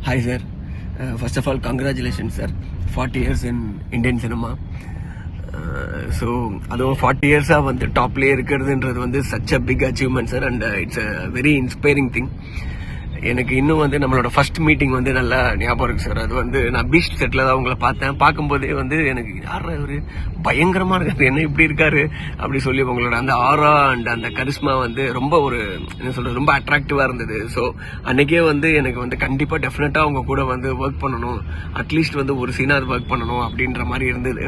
Hi sir. First of all, congratulations sir. 40 years in Indian cinema. So அதுவும் 40 இயர்ஸாக வந்து டாப்லேயே இருக்கிறதுன்றது வந்து such a big achievement sir. And it's a very inspiring thing. எனக்கு இன்னும் வந்து நம்மளோட ஃபர்ஸ்ட் மீட்டிங் வந்து நல்லா ஞாபகம் இருக்கு சார். அது வந்து நான் பீச் செட்டில் தான் உங்களை பார்த்தேன். பார்க்கும்போதே வந்து எனக்கு யாரா இவரு பயங்கரமா இருக்காரு, என்ன இப்படி இருக்காரு அப்படி சொல்லி உங்களோட அந்த ஆரா அண்ட் அந்த கரிஸ்மா வந்து ரொம்ப ஒரு என்ன சொல்றது ரொம்ப அட்ராக்டிவா இருந்தது. ஸோ அன்னைக்கே வந்து எனக்கு வந்து கண்டிப்பா டெஃபினட்டா அவங்க கூட வந்து ஒர்க் பண்ணணும், அட்லீஸ்ட் வந்து ஒரு சீனாவது ஒர்க் பண்ணணும் அப்படின்ற மாதிரி இருந்தது.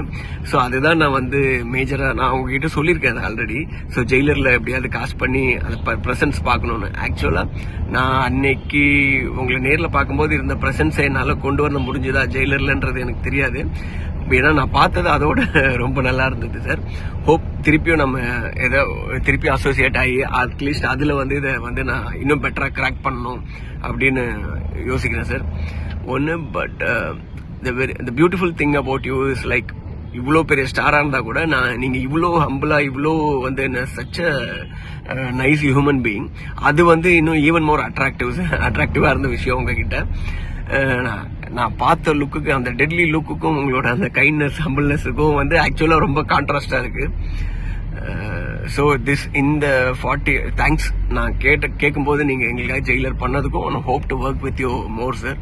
ஸோ அதுதான் நான் வந்து மேஜரா நான் உங்ககிட்ட சொல்லியிருக்கேன் ஆல்ரெடி. ஸோ ஜெயிலர்ல எப்படியாவது காசு பண்ணி அந்த பிரசன்ஸ் பார்க்கணும்னு. ஆக்சுவலா நான் அன்னைக்கு உங்களை நேரில் பார்க்கும்போது இருந்த பிரசன்ஸை என்னால கொண்டு வர முடிஞ்சதா ஜெயிலர்லன்றது எனக்கு தெரியாது. ஏன்னா நான் பார்த்தது அதோட ரொம்ப நல்லா இருந்தது சார். ஹோப் திருப்பியும் நம்ம ஏதோ திருப்பி அசோசியேட் ஆகி அட்லீஸ்ட் அதுல வந்து இதை வந்து நான் இன்னும் பெட்டரா கிராக் பண்ணணும் அப்படின்னு யோசிக்கிறேன் சார். ஒன்று but the beautiful thing about you is like இவ்வளோ பெரிய ஸ்டாரா இருந்தா கூட நீங்க இவ்வளோ ஹம்பிளா இவ்வளோ வந்து சச்ச நைஸ் ஹியூமன் பீயிங். அது வந்து இன்னும் ஈவன் மோர் அட்ராக்டிவா இருந்த விஷயம் உங்ககிட்ட. நான் பார்த்த லுக்குக்கு அந்த டெட்லி லுக்குக்கும் உங்களோட அந்த கைண்ட்னஸ் ஹம்பிள்னஸுக்கும் வந்து ஆக்சுவலா ரொம்ப கான்ட்ராஸ்டா இருக்கு. ஸோ இந்த 40 தேங்க்ஸ் நான் கேட்கும்போது நீங்க எங்களுக்காக ஜெயிலர் பண்ணதுக்கும் hope to work with you more sir.